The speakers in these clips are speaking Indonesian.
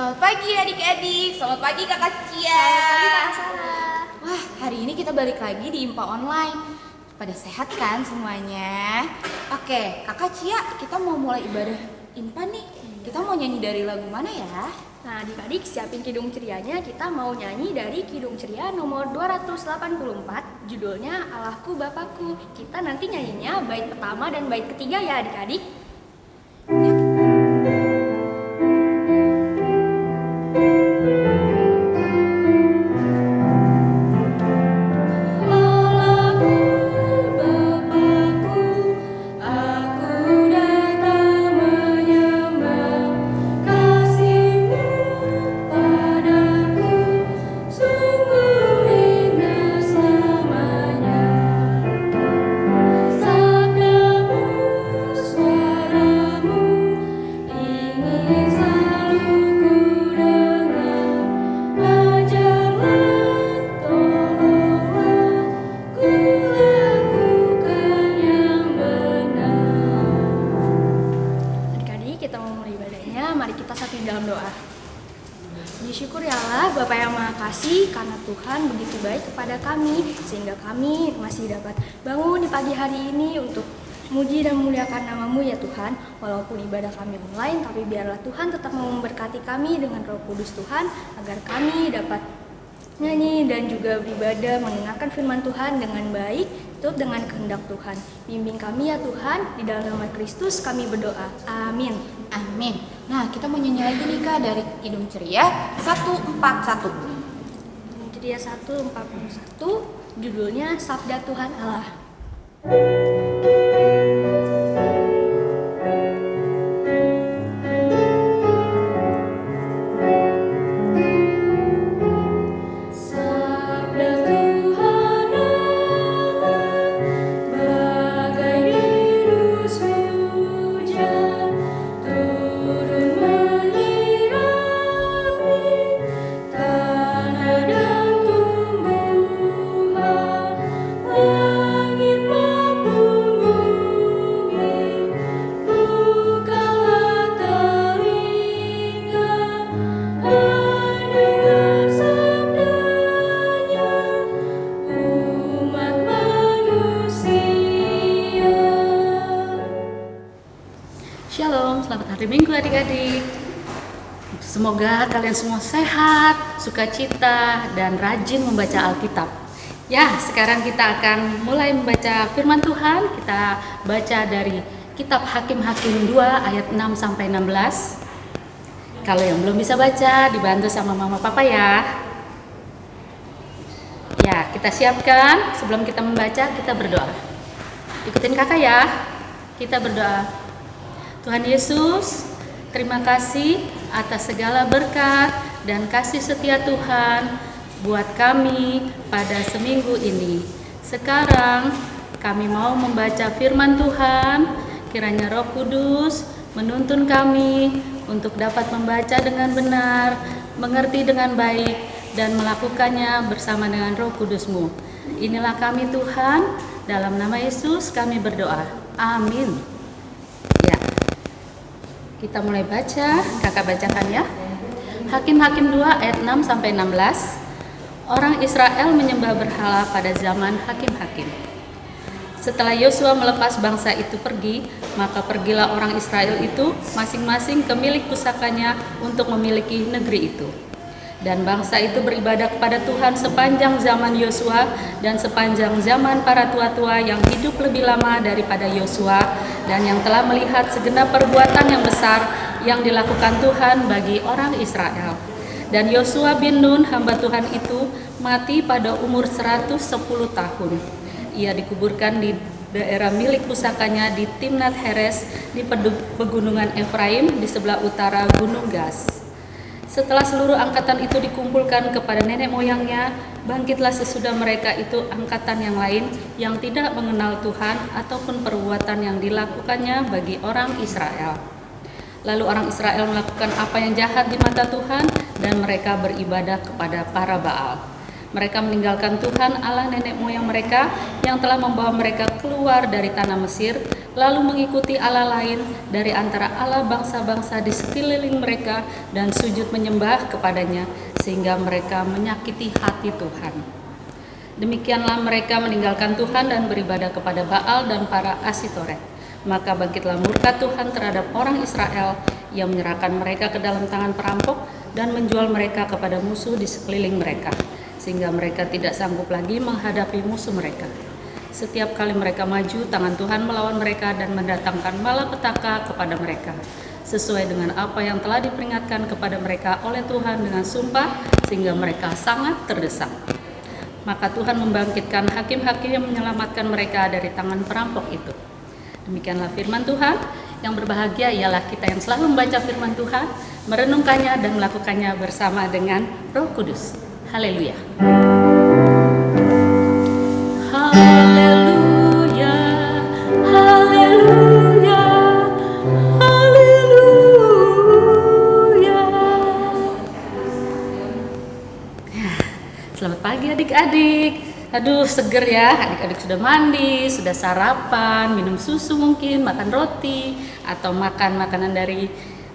Selamat pagi adik-adik, selamat pagi kakak Cia. Selamat pagi Kak Sarah. Wah, hari ini kita balik lagi di IMPA Online. Pada sehat kan semuanya? Oke, kakak Cia, kita mau mulai ibadah IMPA nih. Kita mau nyanyi dari lagu mana ya? Nah adik-adik siapin kidung cerianya, kita mau nyanyi dari Kidung Ceria nomor 284, judulnya Allahku Bapakku. Kita nanti nyanyinya bait pertama dan bait ketiga ya adik-adik. Mari kita satu dalam doa. Disyukur ya Allah, Bapa yang Maha Kasih, karena Tuhan begitu baik kepada kami, sehingga kami masih dapat bangun di pagi hari ini untuk muji dan memuliakan nama-Mu ya Tuhan. Walaupun ibadah kami online, tapi biarlah Tuhan tetap memberkati kami dengan Roh Kudus Tuhan, agar kami dapat nyanyi dan juga beribadah mendengarkan firman Tuhan dengan baik, turut dengan kehendak Tuhan. Bimbing kami ya Tuhan, di dalam nama Kristus kami berdoa. Amin. Amin. Nah, kita mau nyanyi lagi nih Kak dari Kidung Ceria 141. Ceria 141, judulnya Sabda Tuhan Allah. Shalom, selamat hari Minggu adik-adik. Semoga kalian semua sehat, sukacita, dan rajin membaca Alkitab. Ya, sekarang kita akan mulai membaca firman Tuhan. Kita baca dari kitab Hakim-Hakim 2 ayat 6 sampai 16. Kalau yang belum bisa baca, dibantu sama mama papa ya. Ya, kita siapkan. Sebelum kita membaca, kita berdoa. Ikutin kakak ya. Kita berdoa. Tuhan Yesus, terima kasih atas segala berkat dan kasih setia Tuhan buat kami pada seminggu ini. Sekarang kami mau membaca firman Tuhan, kiranya Roh Kudus menuntun kami untuk dapat membaca dengan benar, mengerti dengan baik, dan melakukannya bersama dengan Roh Kudus-Mu. Inilah kami Tuhan, dalam nama Yesus kami berdoa. Amin. Kita mulai baca, kakak bacakan ya. Hakim-Hakim 2 ayat 6 sampai 16. Orang Israel menyembah berhala pada zaman Hakim-Hakim. Setelah Yosua melepas bangsa itu pergi, maka pergilah orang Israel itu masing-masing ke milik pusakanya untuk memiliki negeri itu. Dan bangsa itu beribadah kepada Tuhan sepanjang zaman Yosua dan sepanjang zaman para tua-tua yang hidup lebih lama daripada Yosua dan yang telah melihat segenap perbuatan yang besar yang dilakukan Tuhan bagi orang Israel. Dan Yosua bin Nun, hamba Tuhan itu, mati pada umur 110 tahun. Ia dikuburkan di daerah milik pusakanya di Timnat Heres di pegunungan Efraim di sebelah utara Gunung Gas. Setelah seluruh angkatan itu dikumpulkan kepada nenek moyangnya, bangkitlah sesudah mereka itu angkatan yang lain yang tidak mengenal Tuhan ataupun perbuatan yang dilakukannya bagi orang Israel. Lalu orang Israel melakukan apa yang jahat di mata Tuhan dan mereka beribadah kepada para Baal. Mereka meninggalkan Tuhan Allah nenek moyang mereka yang telah membawa mereka keluar dari tanah Mesir, lalu mengikuti Allah lain dari antara Allah bangsa-bangsa di sekeliling mereka dan sujud menyembah kepadanya, sehingga mereka menyakiti hati Tuhan. Demikianlah mereka meninggalkan Tuhan dan beribadah kepada Baal dan para Asitoret. Maka bangkitlah murka Tuhan terhadap orang Israel yang menyerahkan mereka ke dalam tangan perampok dan menjual mereka kepada musuh di sekeliling mereka, sehingga mereka tidak sanggup lagi menghadapi musuh mereka. Setiap kali mereka maju, tangan Tuhan melawan mereka dan mendatangkan malapetaka kepada mereka, sesuai dengan apa yang telah diperingatkan kepada mereka oleh Tuhan dengan sumpah, sehingga mereka sangat terdesak. Maka Tuhan membangkitkan hakim-hakim yang menyelamatkan mereka dari tangan perampok itu. Demikianlah firman Tuhan. Yang berbahagia ialah kita yang selalu membaca firman Tuhan, merenungkannya dan melakukannya bersama dengan Roh Kudus. Haleluya. Haleluya. Haleluya. Haleluya. Selamat pagi adik-adik. Aduh, seger ya, adik-adik sudah mandi, sudah sarapan, minum susu mungkin, makan roti, atau makan makanan dari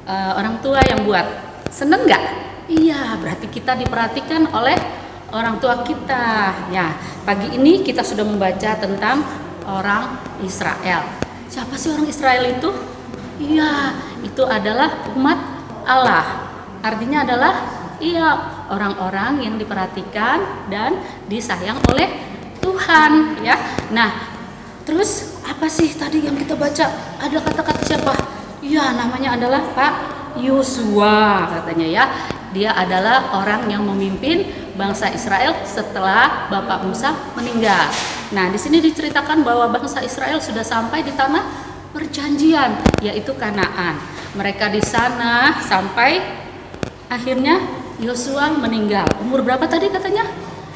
orang tua yang buat. Seneng nggak? Iya, berarti kita diperhatikan oleh orang tua kita. Ya, pagi ini kita sudah membaca tentang orang Israel. Siapa sih orang Israel itu? Iya, itu adalah umat Allah. Artinya adalah orang-orang yang diperhatikan dan disayang oleh Tuhan, ya. Nah, terus apa sih tadi yang kita baca? Ada kata-kata siapa? Ya, namanya adalah Pak Yosua katanya ya. Dia adalah orang yang memimpin bangsa Israel setelah Bapak Musa meninggal. Nah, di sini diceritakan bahwa bangsa Israel sudah sampai di tanah perjanjian, yaitu Kanaan. Mereka di sana sampai akhirnya Yosua meninggal. Umur berapa tadi katanya?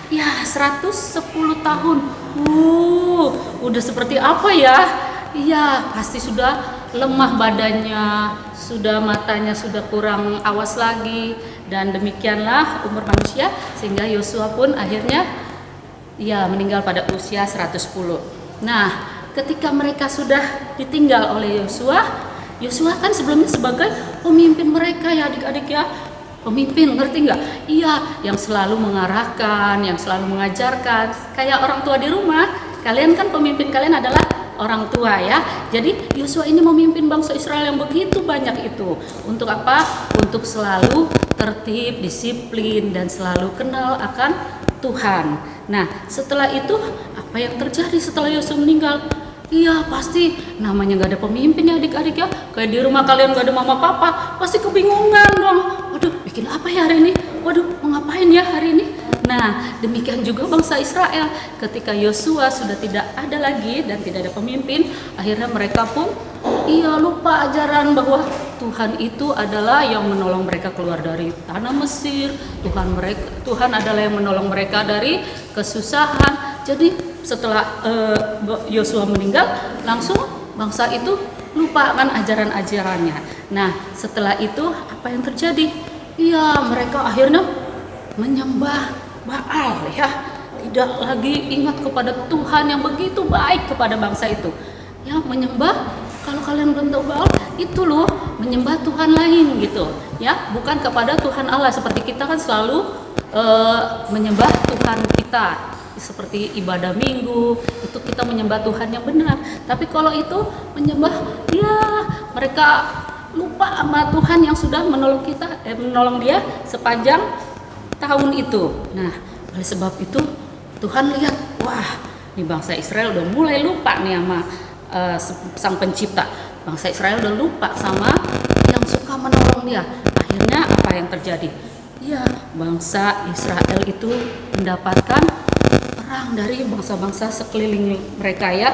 Ya, 110 tahun. Udah seperti apa ya? Iya, pasti sudah lemah badannya, sudah matanya sudah kurang awas lagi, dan demikianlah umur manusia, sehingga Yosua pun akhirnya meninggal pada usia 110. Nah, ketika mereka sudah ditinggal oleh Yosua kan sebelumnya sebagai pemimpin mereka ya adik-adik ya. Pemimpin, ngerti nggak? Iya, yang selalu mengarahkan, yang selalu mengajarkan. Kayak orang tua di rumah, kalian kan pemimpin kalian adalah orang tua ya. Jadi Yosua ini memimpin bangsa Israel yang begitu banyak itu. Untuk apa? Untuk selalu tertib, disiplin, dan selalu kenal akan Tuhan. Nah, setelah itu apa yang terjadi setelah Yosua meninggal? Iya, pasti namanya gak ada pemimpin ya adik-adik ya. Kayak di rumah kalian gak ada mama papa, pasti kebingungan dong. Waduh, bikin apa ya hari ini? Waduh, mau ngapain ya hari ini? Nah, demikian juga bangsa Israel. Ketika Yosua sudah tidak ada lagi dan tidak ada pemimpin, akhirnya mereka pun lupa ajaran bahwa Tuhan itu adalah yang menolong mereka keluar dari tanah Mesir. Tuhan adalah yang menolong mereka dari kesusahan. Jadi setelah Yosua meninggal, langsung bangsa itu lupa kan ajaran-ajarannya. Nah, setelah itu apa yang terjadi? Iya, mereka akhirnya menyembah Baal ya. Tidak lagi ingat kepada Tuhan yang begitu baik kepada bangsa itu. Ya, menyembah, kalau kalian belum tahu Baal, itu loh menyembah Tuhan lain gitu. Ya, bukan kepada Tuhan Allah seperti kita kan selalu menyembah Tuhan kita. Seperti ibadah minggu, itu kita menyembah Tuhan yang benar. Tapi kalau itu menyembah, mereka lupa sama Tuhan yang sudah menolong kita, menolong dia sepanjang tahun itu. Nah, oleh sebab itu Tuhan lihat, wah, ini bangsa Israel udah mulai lupa nih sama Sang Pencipta. Bangsa Israel udah lupa sama yang suka menolong dia. Akhirnya apa yang terjadi? Ya, bangsa Israel itu mendapatkan perang dari bangsa-bangsa sekeliling mereka ya.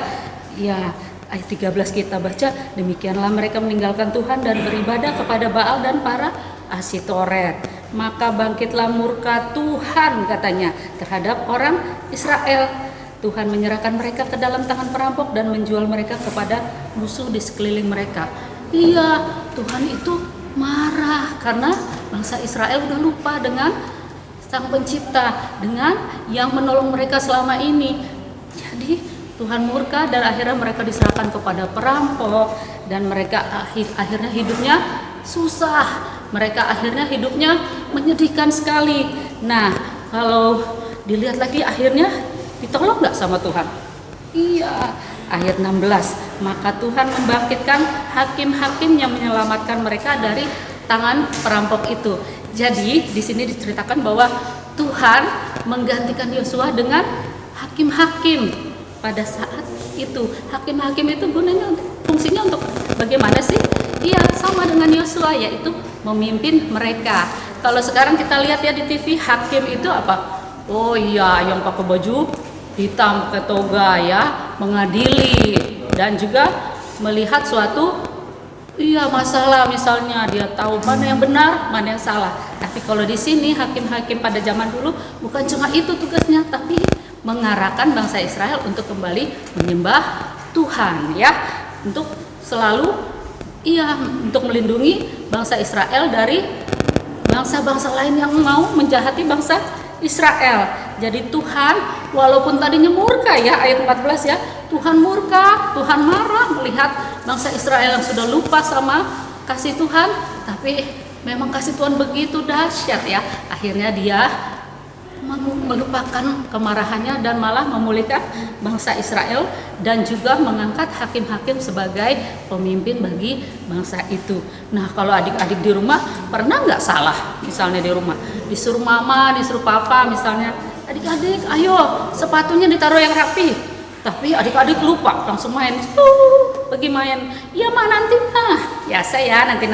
Ya, ayat 13 kita baca, demikianlah mereka meninggalkan Tuhan dan beribadah kepada Baal dan para Asitoret. Maka bangkitlah murka Tuhan katanya terhadap orang Israel. Tuhan menyerahkan mereka ke dalam tangan perampok dan menjual mereka kepada musuh di sekeliling mereka. Iya, Tuhan itu marah karena bangsa Israel udah lupa dengan Sang Pencipta dengan yang menolong mereka selama ini. Jadi Tuhan murka dan akhirnya mereka diserahkan kepada perampok dan mereka akhirnya hidupnya susah. Mereka akhirnya hidupnya menyedihkan sekali. Nah, kalau dilihat lagi akhirnya ditolong nggak sama Tuhan? Iya, ayat 16. Maka Tuhan membangkitkan hakim-hakim yang menyelamatkan mereka dari tangan perampok itu. Jadi di sini diceritakan bahwa Tuhan menggantikan Yosua dengan hakim-hakim pada saat itu. Hakim-hakim itu fungsinya untuk bagaimana sih? Iya, sama dengan Yosua, yaitu memimpin mereka. Kalau sekarang kita lihat ya di TV, hakim itu apa? Oh iya, yang pakai baju hitam, pakai toga ya, mengadili dan juga melihat suatu masalah, misalnya dia tahu mana yang benar, mana yang salah. Tapi kalau di sini hakim-hakim pada zaman dulu bukan cuma itu tugasnya, tapi mengarahkan bangsa Israel untuk kembali menyembah Tuhan ya, untuk selalu untuk melindungi bangsa Israel dari bangsa-bangsa lain yang mau menjahati bangsa Israel. Jadi Tuhan walaupun tadinya murka ya, ayat 14 ya, Tuhan murka, Tuhan marah melihat bangsa Israel yang sudah lupa sama kasih Tuhan, tapi memang kasih Tuhan begitu dahsyat ya, akhirnya dia melupakan kemarahannya dan malah memulihkan bangsa Israel dan juga mengangkat hakim-hakim sebagai pemimpin bagi bangsa itu. Nah, kalau adik-adik di rumah pernah nggak salah, misalnya di rumah disuruh mama, disuruh papa, misalnya adik-adik ayo sepatunya ditaruh yang rapi, tapi adik-adik lupa langsung main, pergi main, ya ma nanti ya saya nanti.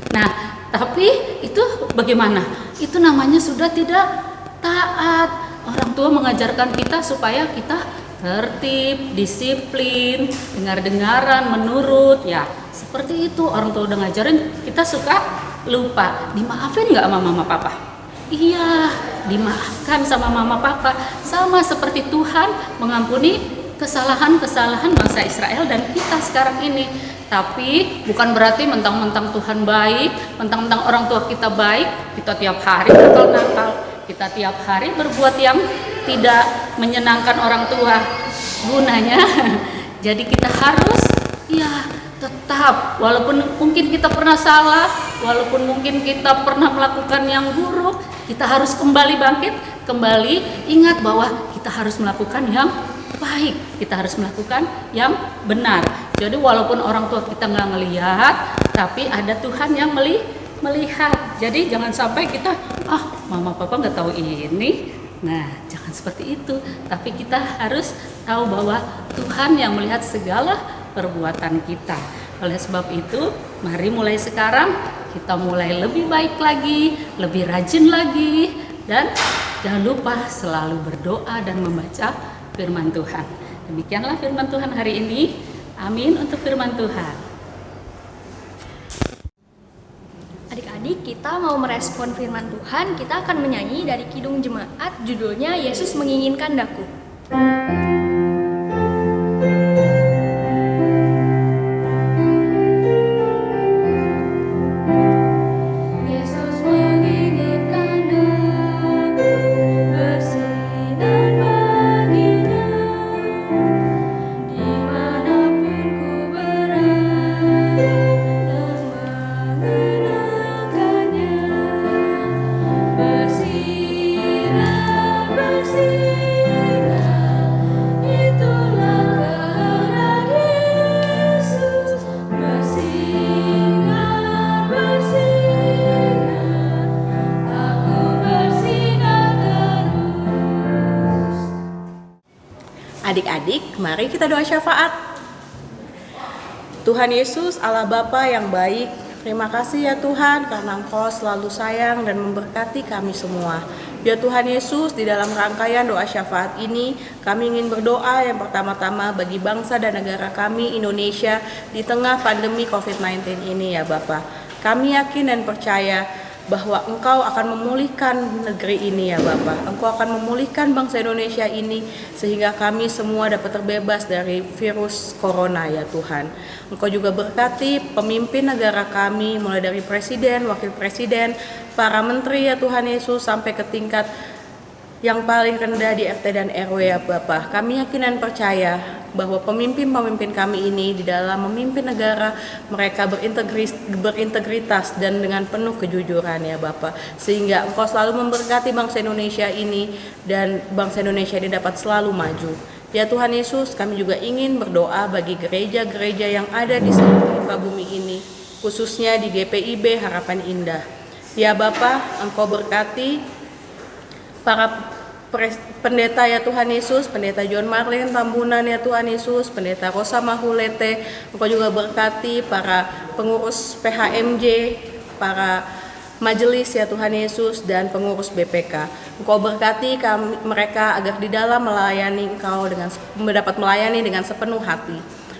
Nah, tapi itu bagaimana? Itu namanya sudah tidak taat. Orang tua mengajarkan kita supaya kita tertib, disiplin, dengar-dengaran, menurut ya. Seperti itu orang tua udah ngajarin, kita suka lupa. Dimaafin nggak sama mama papa? Iya, dimaafkan sama mama papa. Sama seperti Tuhan mengampuni kesalahan-kesalahan bangsa Israel dan kita sekarang ini. Tapi bukan berarti mentang-mentang Tuhan baik, mentang-mentang orang tua kita baik, kita tiap hari nakal-nakal. Kita tiap hari berbuat yang tidak menyenangkan orang tua. Gunanya jadi kita harus tetap, walaupun mungkin kita pernah salah, walaupun mungkin kita pernah melakukan yang buruk, kita harus kembali bangkit, kembali ingat bahwa kita harus melakukan yang baik, kita harus melakukan yang benar. Jadi walaupun orang tua kita nggak ngelihat, tapi ada Tuhan yang melihat. Jadi jangan sampai kita mama papa nggak tahu ini. Nah, jangan seperti itu. Tapi kita harus tahu bahwa Tuhan yang melihat segala perbuatan kita. Oleh sebab itu, mari mulai sekarang kita mulai lebih baik lagi, lebih rajin lagi, dan jangan lupa selalu berdoa dan membaca firman Tuhan. Demikianlah firman Tuhan hari ini. Amin untuk firman Tuhan. Adik-adik, kita mau merespon firman Tuhan, kita akan menyanyi dari Kidung Jemaat, judulnya Yesus Menginginkan Daku. Adik-adik, mari kita doa syafaat. Tuhan Yesus, Allah Bapa yang baik, terima kasih ya Tuhan karena Engkau selalu sayang dan memberkati kami semua. Ya Tuhan Yesus, di dalam rangkaian doa syafaat ini, kami ingin berdoa yang pertama-tama bagi bangsa dan negara kami Indonesia di tengah pandemi COVID-19 ini ya Bapa. Kami yakin dan percaya bahwa Engkau akan memulihkan negeri ini ya Bapa. Engkau akan memulihkan bangsa Indonesia ini sehingga kami semua dapat terbebas dari virus corona ya Tuhan. Engkau juga berkati pemimpin negara kami mulai dari presiden, wakil presiden, para menteri ya Tuhan Yesus sampai ke tingkat yang paling rendah di RT dan RW ya Bapa. Kami yakin dan percaya bahwa pemimpin-pemimpin kami ini di dalam memimpin negara mereka berintegritas dan dengan penuh kejujuran ya Bapa, sehingga Engkau selalu memberkati bangsa Indonesia ini dan bangsa Indonesia ini dapat selalu maju. Ya Tuhan Yesus, kami juga ingin berdoa bagi gereja-gereja yang ada di seluruh muka bumi ini, khususnya di GPIB Harapan Indah. Ya Bapa, Engkau berkati para pendeta ya Tuhan Yesus, pendeta John Marlin Tambunan ya Tuhan Yesus, pendeta Rosa Mahulete. Engkau juga berkati para pengurus PHMJ, para majelis ya Tuhan Yesus, dan pengurus BPK. Engkau berkati mereka agar di dalam melayani Engkau mendapat melayani dengan sepenuh hati.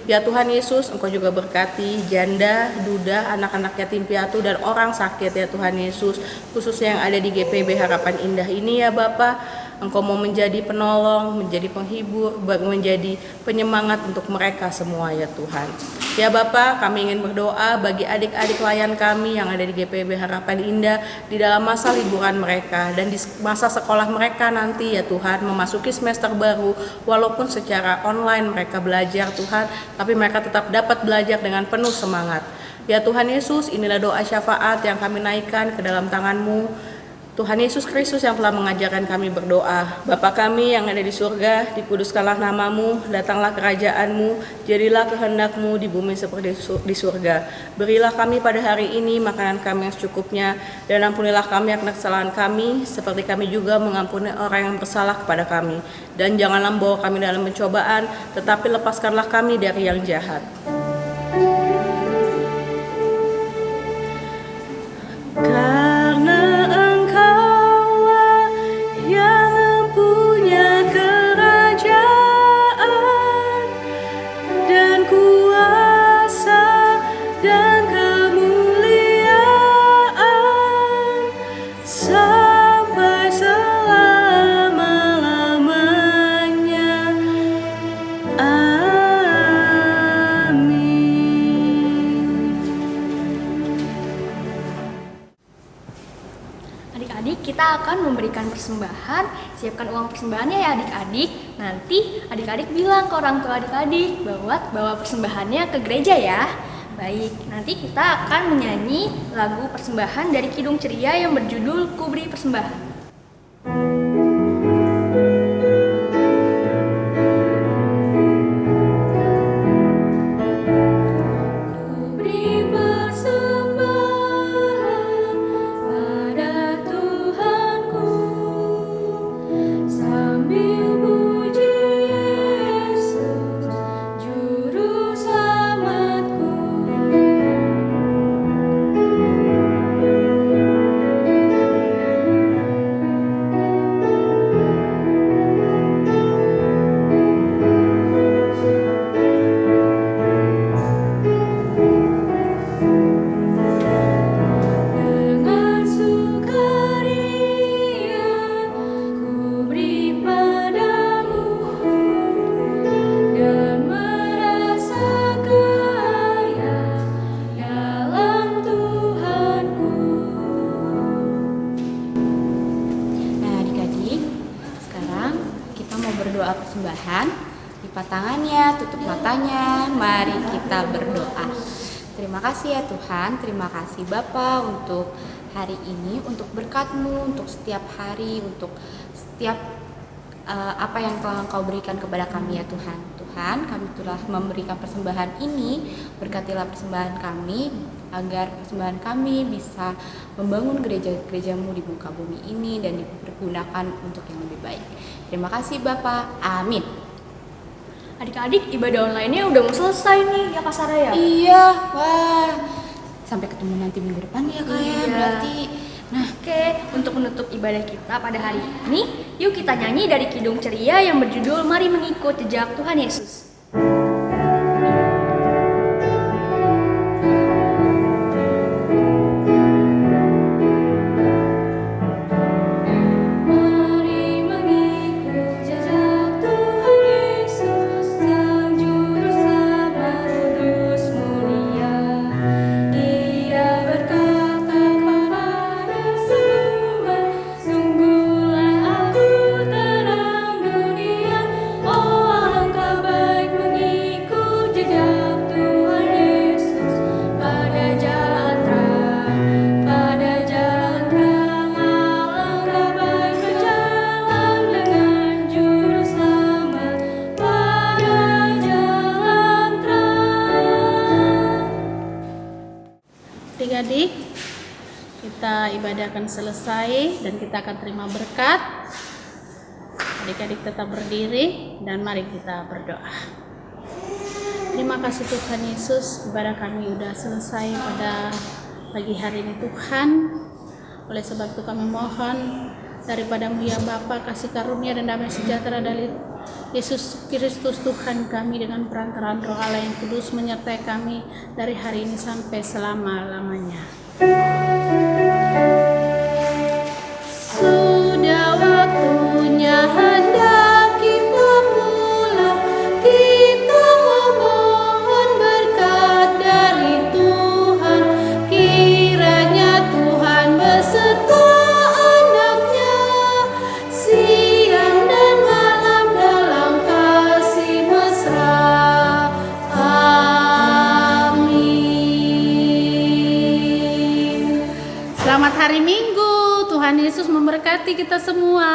Ya Tuhan Yesus, Engkau juga berkati janda, duda, anak-anak yatim piatu, dan orang sakit ya Tuhan Yesus, khususnya yang ada di GPB Harapan Indah ini ya Bapa. Engkau mau menjadi penolong, menjadi penghibur, menjadi penyemangat untuk mereka semua ya Tuhan. Ya Bapa, kami ingin berdoa bagi adik-adik layan kami yang ada di GPB Harapan Indah di dalam masa liburan mereka dan di masa sekolah mereka nanti ya Tuhan, memasuki semester baru, walaupun secara online mereka belajar Tuhan, tapi mereka tetap dapat belajar dengan penuh semangat. Ya Tuhan Yesus, inilah doa syafaat yang kami naikkan ke dalam tangan-Mu, Tuhan Yesus Kristus yang telah mengajarkan kami berdoa. Bapa kami yang ada di surga, dikuduskanlah nama-Mu, datanglah kerajaan-Mu, jadilah kehendak-Mu di bumi seperti di surga. Berilah kami pada hari ini makanan kami yang secukupnya, dan ampunilah kami akan kesalahan kami, seperti kami juga mengampuni orang yang bersalah kepada kami. Dan janganlah membawa kami dalam pencobaan, tetapi lepaskanlah kami dari yang jahat. Adik-adik, kita akan memberikan persembahan. Siapkan uang persembahannya ya adik-adik. Nanti adik-adik bilang ke orang tua adik-adik bahwa bawa persembahannya ke gereja ya. Baik, nanti kita akan menyanyi lagu persembahan dari Kidung Ceria yang berjudul Ku Beri Persembahan. Berdoa persembahan, lipat tangannya, tutup matanya, mari kita berdoa. Terima kasih ya Tuhan, terima kasih Bapa untuk hari ini, untuk berkat-Mu, untuk setiap hari, untuk setiap apa yang telah Engkau berikan kepada kami ya Tuhan. Tuhan, kami telah memberikan persembahan ini, berkatilah persembahan kami, agar persembahan kami bisa membangun gereja-gereja-Mu di muka bumi ini dan dipergunakan untuk yang lebih baik. Terima kasih Bapak, amin. Adik-adik, ibadah online-nya udah mau selesai nih ya Kak Sarah ya? Iya, wah. Sampai ketemu nanti minggu depan ya Kak ya, berarti. Nah, oke, untuk menutup ibadah kita pada hari ini, yuk kita nyanyi dari Kidung Ceria yang berjudul Mari Mengikut Jejak Tuhan Yesus. adik-adik, kita ibadah akan selesai dan kita akan terima berkat. Adik-adik tetap berdiri dan mari kita berdoa. Terima kasih Tuhan Yesus, ibadah kami sudah selesai pada pagi hari ini Tuhan. Oleh sebab itu kami mohon daripada-Mu ya Bapa, kasih karunia dan damai sejahtera dari Yesus Kristus Tuhan kami dengan perantaraan Roh Allah yang kudus menyertai kami dari hari ini sampai selama-lamanya. Sudah waktunya hendak kita pulang, kita memohon berkat dari Tuhan. Kiranya Tuhan beserta anaknya siang dan malam dalam kasih mesra. Amin. Selamat hari Minggu. Tuhan Yesus memberkati kita semua.